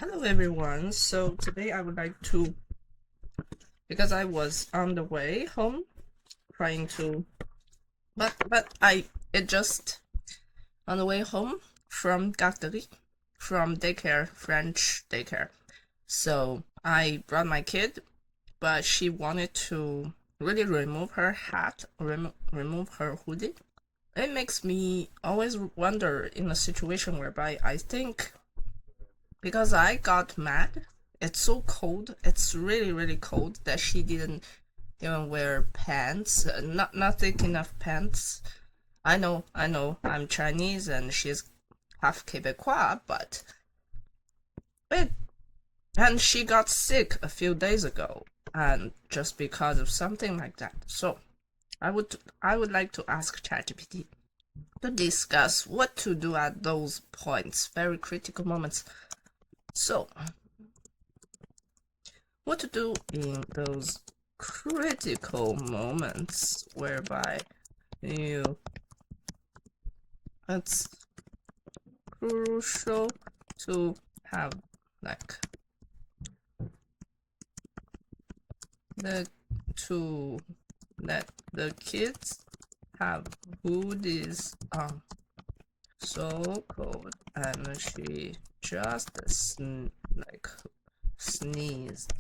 Hello everyone. So today I would like to, because I was on the way home trying to, it just on the way home from garderie, from daycare, French daycare. So I brought my kid, but she wanted to really remove her hat, remove her hoodie. It makes me always wonder in a situation whereby I think because I got mad. It's so cold. It's really, really cold that she didn't even wear pants. Not thick enough pants. I know. I'm Chinese and she's half Quebecois, but it and she got sick a few days ago, and just because of something like that. So I would like to ask ChatGPT to discuss what to do at those points, very critical moments. So what to do in those critical moments whereby you it's crucial to have like the to let the kids have hoodies on. So cold, and she just like sneezed,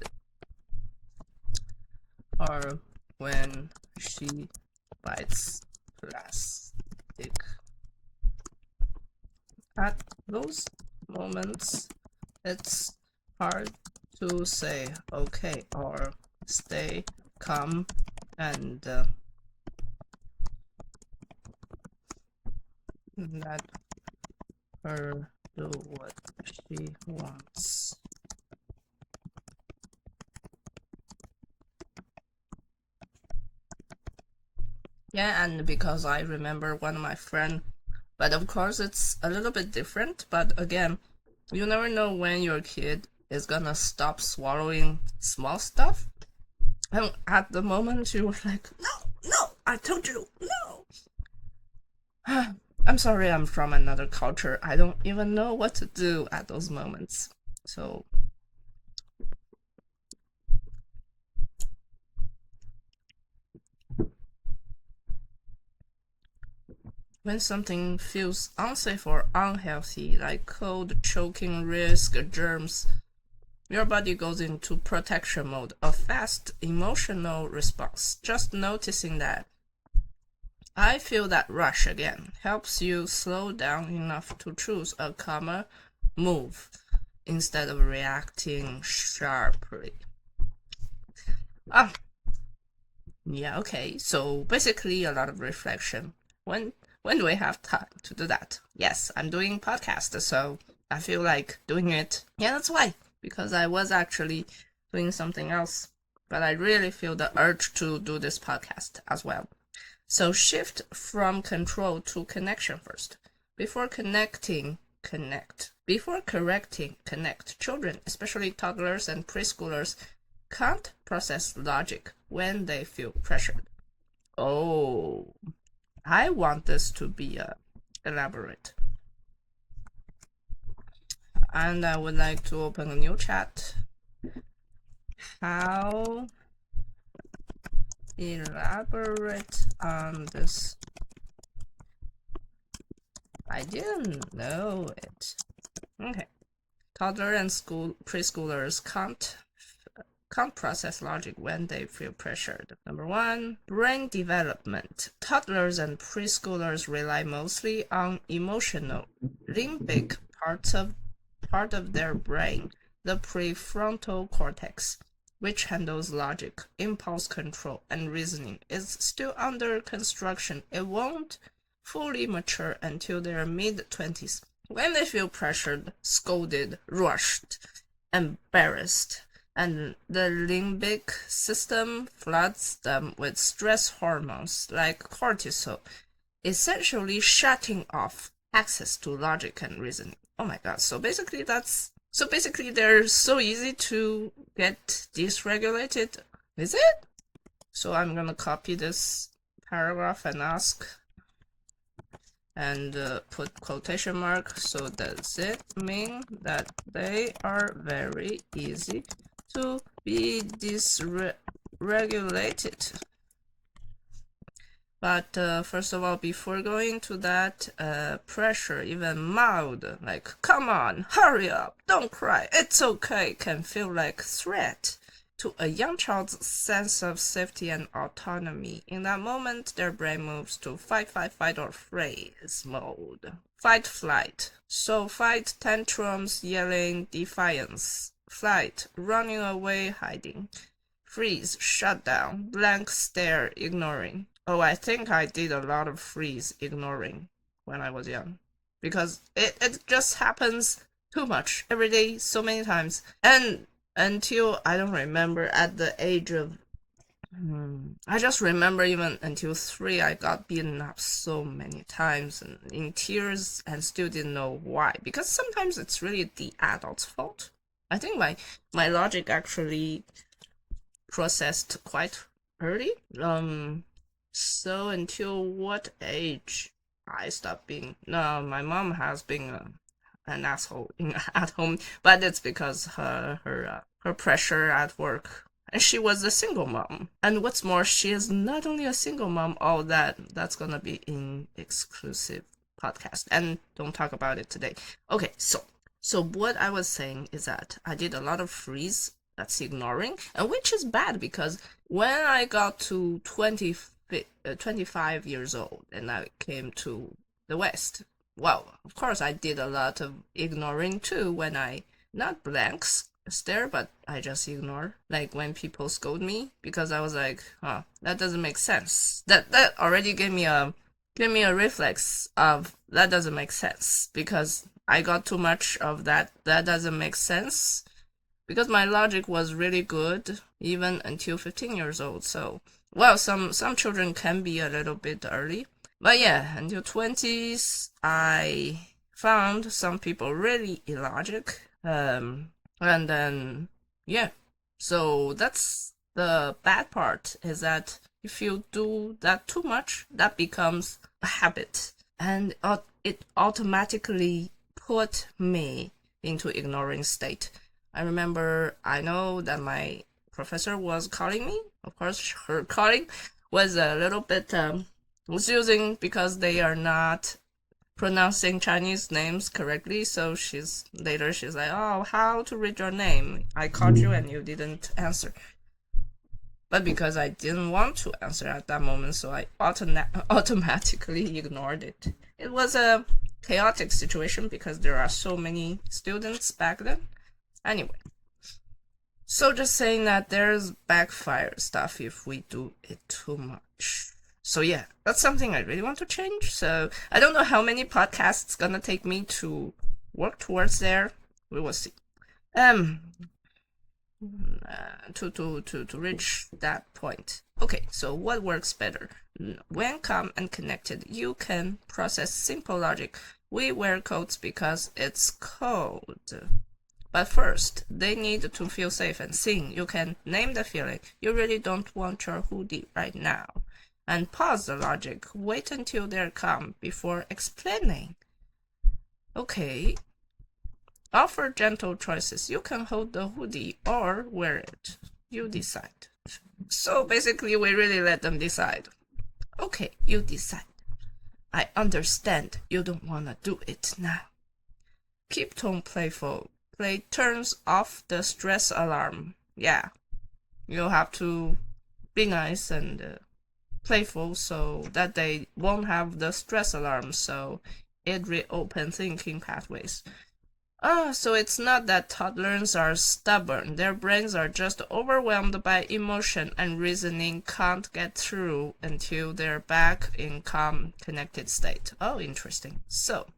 or when she bites plastic. At those moments, it's hard to say okay or stay calm and let her do what she wants. Yeah, and because I remember one of my friend, but of course it's a little bit different, but again, you never know when your kid is gonna stop swallowing small stuff. And at the moment you were like, no, I told you, no. I'm sorry, I'm from another culture. I don't even know what to do at those moments. So, when something feels unsafe or unhealthy, like cold, choking, risk, germs, your body goes into protection mode, a fast emotional response. Just noticing that I feel that rush again helps you slow down enough to choose a calmer move instead of reacting sharply. Ah, yeah, okay. So basically, a lot of reflection. When do I have time to do that? Yes, I'm doing podcast, so I feel like doing it. Yeah, that's why. Because I was actually doing something else, but I really feel the urge to do this podcast as well. So shift from control to connection first. Before connecting, connect. Before correcting, connect. Children, especially toddlers and preschoolers, can't process logic when they feel pressured. Oh, I want this to be elaborate. And I would like to open a new chat. How elaborate on this? I didn't know it. Okay. Toddler and school preschoolers can't process logic when they feel pressured. Number one, brain development. Toddlers and preschoolers rely mostly on emotional, limbic part of their brain, the prefrontal cortex, which handles logic, impulse control, and reasoning, is still under construction. It won't fully mature until their mid-20s. When they feel pressured, scolded, rushed, embarrassed, and the limbic system floods them with stress hormones like cortisol, essentially shutting off access to logic and reasoning. Oh my god, so basically they're so easy to get dysregulated, is it? So I'm gonna copy this paragraph and ask and put quotation mark. So does it mean that they are very easy to be dysregulated? But first of all, before going to that, pressure, even mild, like "come on, hurry up, don't cry, it's okay," can feel like threat to a young child's sense of safety and autonomy. In that moment, their brain moves to fight, fight, fight, or freeze mode. Fight, flight. So fight, tantrums, yelling, defiance. Flight, running away, hiding. Freeze, shut down, blank stare, ignoring. Oh, I think I did a lot of freeze ignoring when I was young. Because it just happens too much every day, so many times. And until I don't remember at the age of I just remember even until 3 I got beaten up so many times and in tears and still didn't know why. Because sometimes it's really the adult's fault. I think my logic actually processed quite early. So until what age I stopped being? No, my mom has been an asshole at home, but it's because her pressure at work. And she was a single mom. And what's more, she is not only a single mom. Oh, that's gonna be in exclusive podcast, and don't talk about it today. Okay, so what I was saying is that I did a lot of freeze. That's ignoring, and which is bad because when I got to 25 years old and I came to the West, well, of course I did a lot of ignoring too when I not blanks stare, but I just ignore. Like when people scold me because I was like, huh, that doesn't make sense. That already gave me a reflex of that doesn't make sense because I got too much of that doesn't make sense because my logic was really good even until 15 years old. So, well, some children can be a little bit early, but yeah, until 20s, I found some people really illogic. And then yeah, so that's the bad part is that if you do that too much, that becomes a habit, and it automatically put me into ignoring state. I know that my professor was calling me. Of course, her calling was a little bit confusing because they are not pronouncing Chinese names correctly. So she's like, "Oh, how to read your name? I called you and you didn't answer." But because I didn't want to answer at that moment, so I automatically ignored it. It was a chaotic situation because there are so many students back then. Anyway, so just saying that there's backfire stuff if we do it too much. So yeah, that's something I really want to change. So I don't know how many podcasts gonna take me to work towards there. We will see. To reach that point. Okay, so what works better? When calm and connected, you can process simple logic. We wear coats because it's cold. But first, they need to feel safe and sing. You can name the feeling. You really don't want your hoodie right now. And pause the logic. Wait until they're calm before explaining. Okay. Offer gentle choices. You can hold the hoodie or wear it. You decide. So basically, we really let them decide. Okay, you decide. I understand you don't want to do it now. Keep tone playful. Play turns off the stress alarm. Yeah, you have to be nice and playful so that they won't have the stress alarm, so it reopens thinking pathways. So it's not that toddlers are stubborn. Their brains are just overwhelmed by emotion and reasoning can't get through until they're back in calm, connected state. Oh, interesting. So,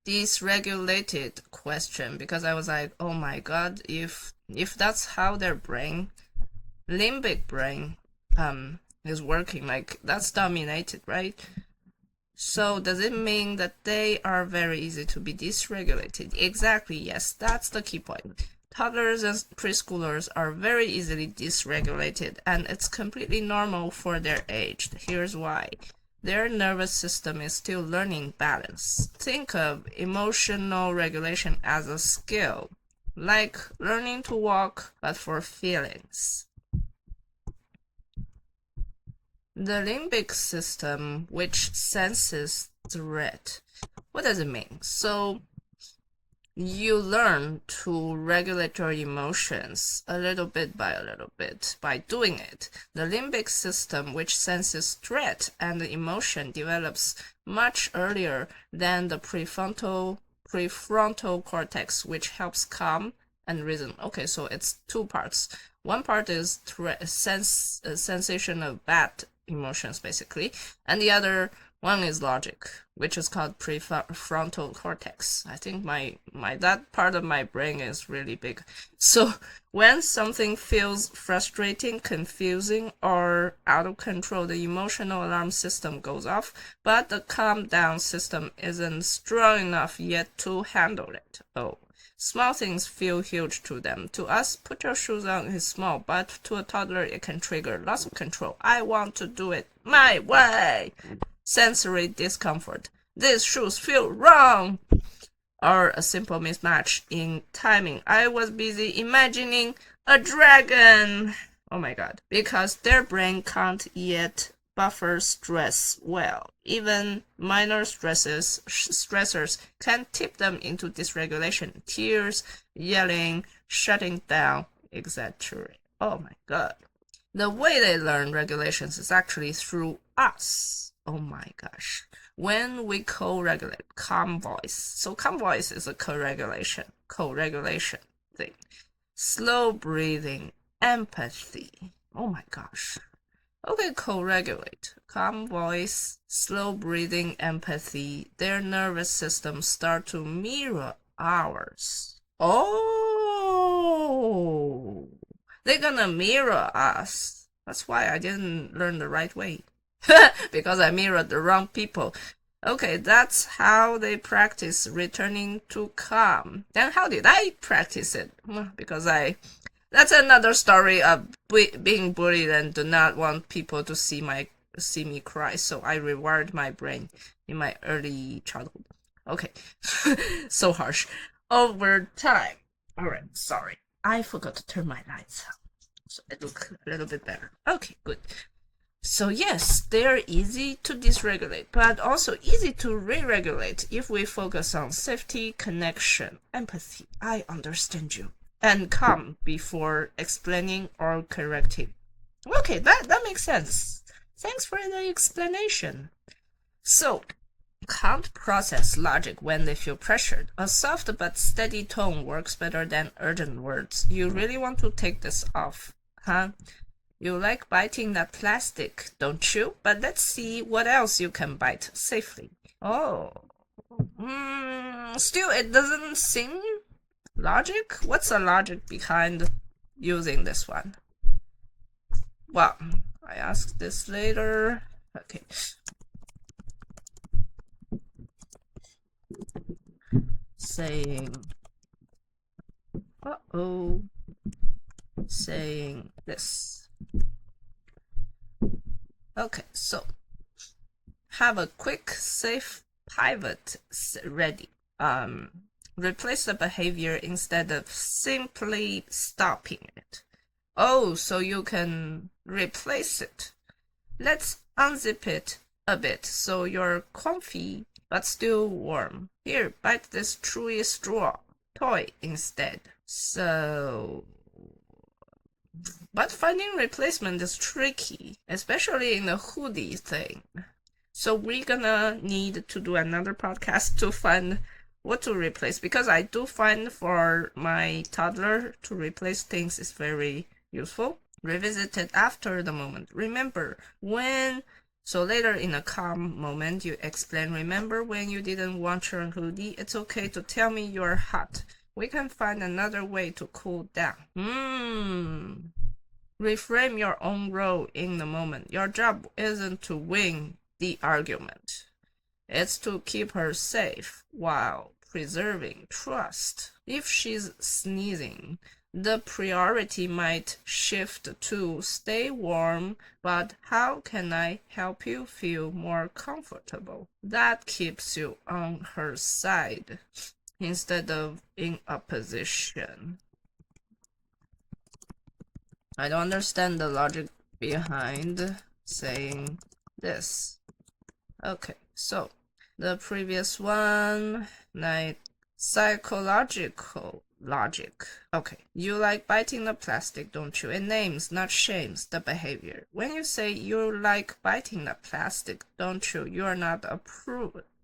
dysregulated question, because I was like, oh my god, if that's how their brain, limbic brain, is working, like that's dominated, right? So does it mean that they are very easy to be dysregulated? Exactly, yes, that's the key point. Toddlers and preschoolers are very easily dysregulated, and it's completely normal for their age. Here's why. Their nervous system is still learning balance. Think of emotional regulation as a skill, like learning to walk, but for feelings. The limbic system, which senses threat. What does it mean? So you learn to regulate your emotions a little bit by doing it. The limbic system, which senses threat and emotion, develops much earlier than the prefrontal cortex, which helps calm and reason. Okay, so it's two parts. One part is sensation of bad emotions, basically, and the other one is logic, which is called prefrontal cortex. I think that part of my brain is really big. So when something feels frustrating, confusing, or out of control, the emotional alarm system goes off, but the calm down system isn't strong enough yet to handle it. Oh. Small things feel huge to them. To us, put your shoes on is small, but to a toddler, it can trigger loss of control. I want to do it my way. Sensory discomfort. These shoes feel wrong. Or a simple mismatch in timing. I was busy imagining a dragon. Oh my god. Because their brain can't yet buffer stress well. Even minor stressors can tip them into dysregulation. Tears, yelling, shutting down, etc. Oh my god. The way they learn regulations is actually through us. Oh my gosh. When we co-regulate, calm voice. So calm voice is a co-regulation thing. Slow breathing, empathy. Oh my gosh. Okay, co-regulate. Calm voice, slow breathing, empathy. Their nervous systems start to mirror ours. Oh, they're gonna mirror us. That's why I didn't learn the right way. Because I mirrored the wrong people. Okay, that's how they practice returning to calm. Then how did I practice it? Because that's another story of being bullied and do not want people to see me cry. So I rewired my brain in my early childhood. Okay, so harsh. Over time. Alright, sorry. I forgot to turn my lights on. So it looks a little bit better. Okay, good. So yes, they're easy to dysregulate, but also easy to re-regulate if we focus on safety, connection, empathy. I understand you. And calm before explaining or correcting. Okay, that makes sense. Thanks for the explanation. So, can't process logic when they feel pressured. A soft but steady tone works better than urgent words. You really want to take this off, huh? You like biting that plastic, don't you? But let's see what else you can bite safely. Oh. Still, it doesn't seem logic? What's the logic behind using this one? Well, I ask this later. Okay. Saying this. Okay, so have a quick, safe pivot ready. Replace the behavior instead of simply stopping it. Oh, so you can replace it. Let's unzip it a bit so you're comfy but still warm. Here, bite this chewy straw toy instead. So, but finding replacement is tricky, especially in the hoodie thing. So we're gonna need to do another podcast to find what to replace, because I do find for my toddler to replace things is very useful. Revisit it after the moment. Remember when. So later in a calm moment, you explain, remember when you didn't want your hoodie? It's okay to tell me you're hot. We can find another way to cool down. Reframe your own role in the moment. Your job isn't to win the argument. It's to keep her safe while preserving trust. If she's sneezing, the priority might shift to stay warm, but how can I help you feel more comfortable? That keeps you on her side instead of in opposition. I don't understand the logic behind saying this. Okay, so the previous one, like psychological logic. Okay, you like biting the plastic, don't you? It names, not shames, the behavior. When you say you like biting the plastic, don't you? You are not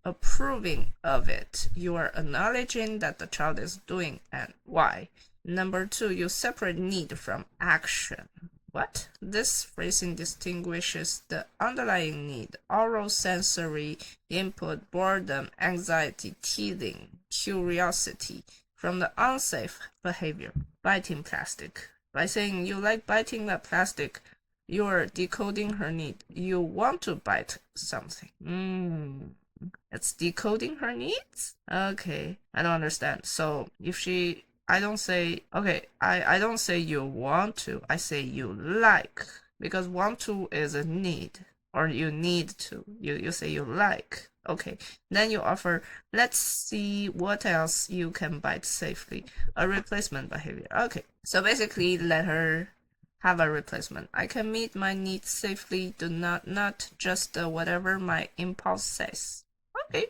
approving of it. You are acknowledging that the child is doing and why. Number 2, you separate need from action. What? This phrasing distinguishes the underlying need, oral sensory input, boredom, anxiety, teething, curiosity, from the unsafe behavior, biting plastic. By saying you like biting that plastic, you're decoding her need. You want to bite something. It's decoding her needs? Okay, I don't understand. So if I don't say, okay, I don't say you want to, I say you like. Because want to is a need, or you need to. You say you like. Okay, then you offer, let's see what else you can bite safely. A replacement behavior. Okay, so basically let her have a replacement. I can meet my needs safely, do not just whatever my impulse says. Okay,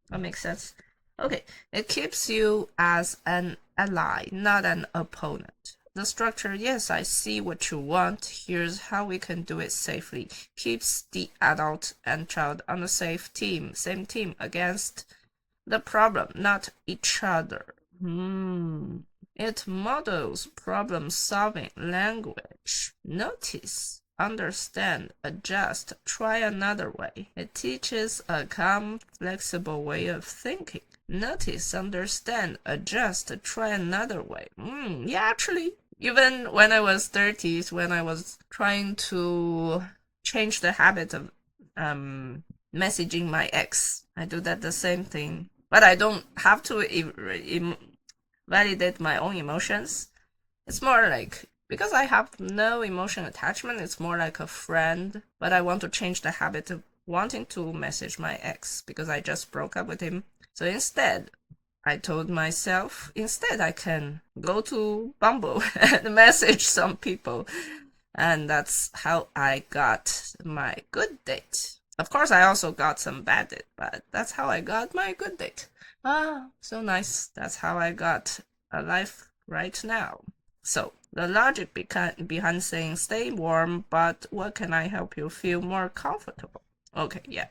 that makes sense. Okay, it keeps you as an ally, not an opponent. The structure, yes, I see what you want. Here's how we can do it safely. Keeps the adult and child on the same team against the problem, not each other. It models problem-solving language. Notice, understand, adjust, try another way. It teaches a calm, flexible way of thinking. Notice, understand, adjust, try another way. Yeah, actually, even when I was 30s, when I was trying to change the habit of messaging my ex, I do that the same thing. But I don't have to validate my own emotions. It's more like, because I have no emotion attachment, it's more like a friend, but I want to change the habit of wanting to message my ex because I just broke up with him. So instead, I told myself, instead I can go to Bumble and message some people. And that's how I got my good date. Of course, I also got some bad date, but that's how I got my good date. So nice. That's how I got a life right now. So, the logic behind saying stay warm, but what can I help you feel more comfortable? Okay, yeah.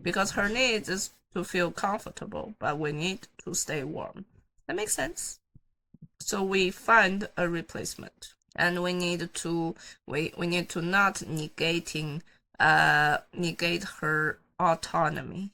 Because her needs is to feel comfortable, but we need to stay warm. That makes sense. So we find a replacement, and we need to not negate her autonomy.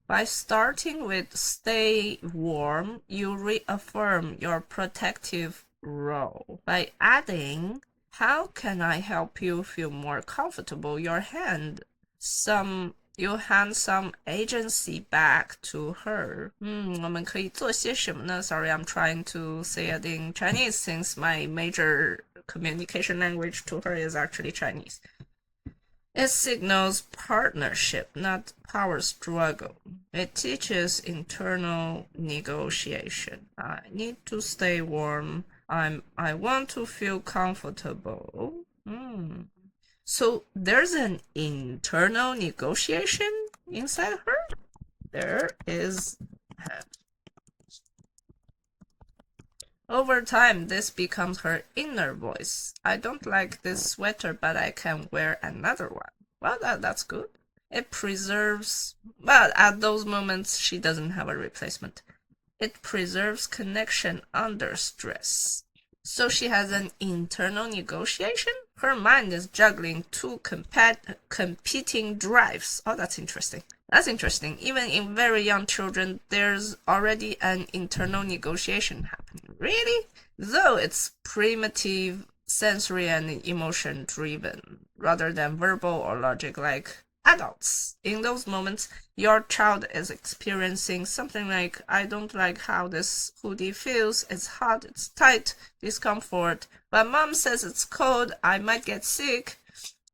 By starting with stay warm, you reaffirm your protective role. By adding, how can I help you feel more comfortable? You hand some agency back to her. 我们可以做些什么呢? Sorry, I'm trying to say it in Chinese since my major communication language to her is actually Chinese. It signals partnership, not power struggle. It teaches internal negotiation. I need to stay warm. I want to feel comfortable. So there's an internal negotiation inside her? There is. Over time, this becomes her inner voice. I don't like this sweater, but I can wear another one. Well, that's good. It preserves, but at those moments, she doesn't have a replacement. It preserves connection under stress. So she has an internal negotiation? Her mind is juggling two competing drives. Oh, that's interesting. That's interesting. Even in very young children, there's already an internal negotiation happening. Really? Though it's primitive, sensory, and emotion driven, rather than verbal or logic like, adults. In those moments, your child is experiencing something like, I don't like how this hoodie feels. It's hot, it's tight, discomfort. But mom says it's cold, I might get sick.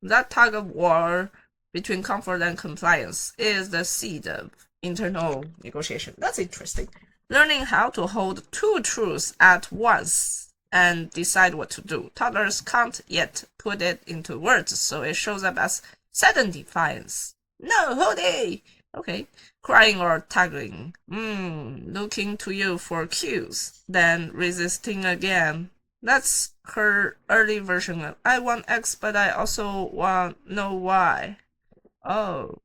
That tug of war between comfort and compliance is the seed of internal negotiation. That's interesting. Learning how to hold two truths at once and decide what to do. Toddlers can't yet put it into words, so it shows up as sudden defiance. No, Hoodie! Okay. Crying or tugging. Looking to you for cues. Then resisting again. That's her early version of I want X, but I also want know why. Oh.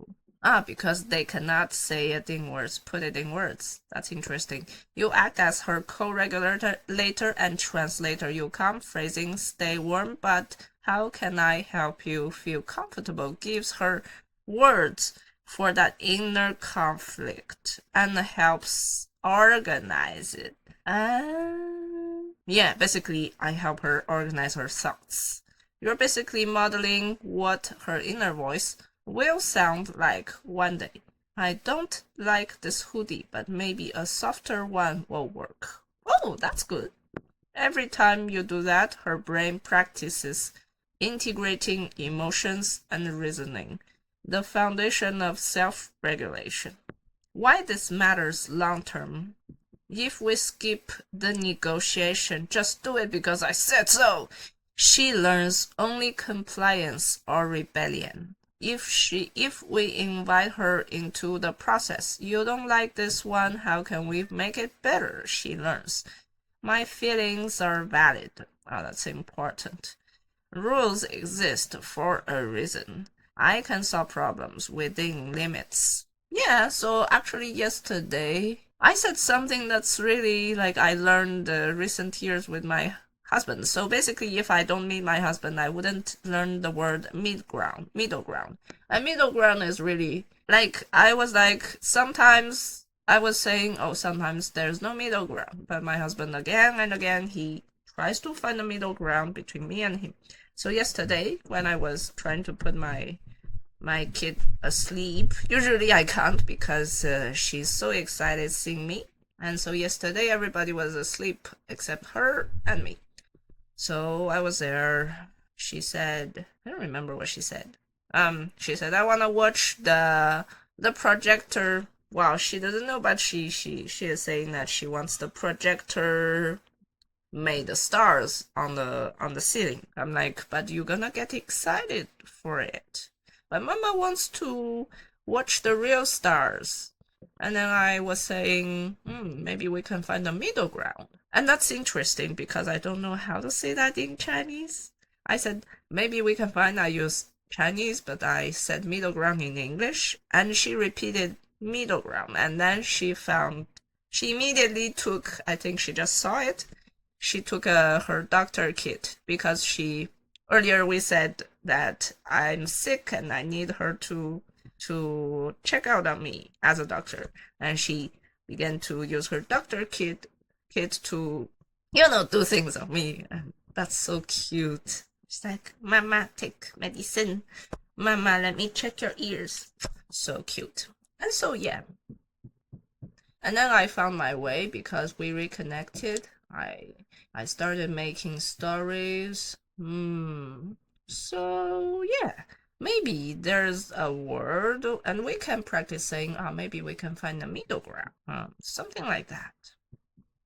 Because they cannot say it in words, put it in words. That's interesting. You act as her co-regulator and translator. You come, phrasing, stay warm, but how can I help you feel comfortable? Gives her words for that inner conflict and helps organize it. Yeah, basically, I help her organize her thoughts. You're basically modeling what her inner voice will sound like one day. I don't like this hoodie, but maybe a softer one will work. Oh, that's good. Every time you do that, her brain practices integrating emotions and reasoning, the foundation of self-regulation. Why this matters long term? If we skip the negotiation, just do it because I said so, she learns only compliance or rebellion. If we invite her into the process, you don't like this one, how can we make it better? She learns. My feelings are valid. Oh, that's important. Rules exist for a reason. I can solve problems within limits. Yeah, so actually yesterday, I said something that's really like I learned recent years with my husband. So basically, if I don't meet my husband, I wouldn't learn the word middle ground. And middle ground is really like, I was like, sometimes I was saying, oh, sometimes there's no middle ground. But my husband, again and again, he tries to find a middle ground between me and him. So yesterday, when I was trying to put my kid asleep, usually I can't because she's so excited seeing me. And so yesterday, everybody was asleep except her and me. So I was there. She said, I don't remember what she said. She said, I want to watch the projector. Wow, she doesn't know, but she is saying that she wants the projector made the stars on the ceiling. I'm like, but you're gonna get excited for it. But Mama wants to watch the real stars. And then I was saying, maybe we can find a middle ground. And that's interesting because I don't know how to say that in Chinese. I said, maybe we can find, I use Chinese, but I said middle ground in English. And she repeated middle ground. And then she immediately took, I think she just saw it. She took her doctor kit because earlier we said that I'm sick and I need her to check out on me as a doctor. And she began to use her doctor kit to, do things on me. And that's so cute. She's like, Mama, take medicine. Mama, let me check your ears. So cute. And so, yeah. And then I found my way because we reconnected. I started making stories. So, yeah. Maybe there's a word, and we can practice saying, maybe we can find a middle ground. Something like that.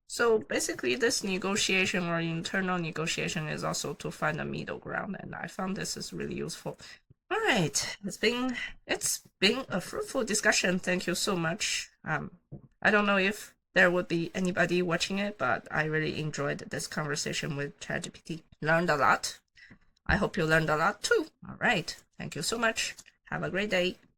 So basically, this negotiation or internal negotiation is also to find a middle ground, and I found this is really useful. All right, it's been a fruitful discussion. Thank you so much. I don't know if there would be anybody watching it, but I really enjoyed this conversation with ChatGPT. Learned a lot. I hope you learned a lot too. All right. Thank you so much. Have a great day.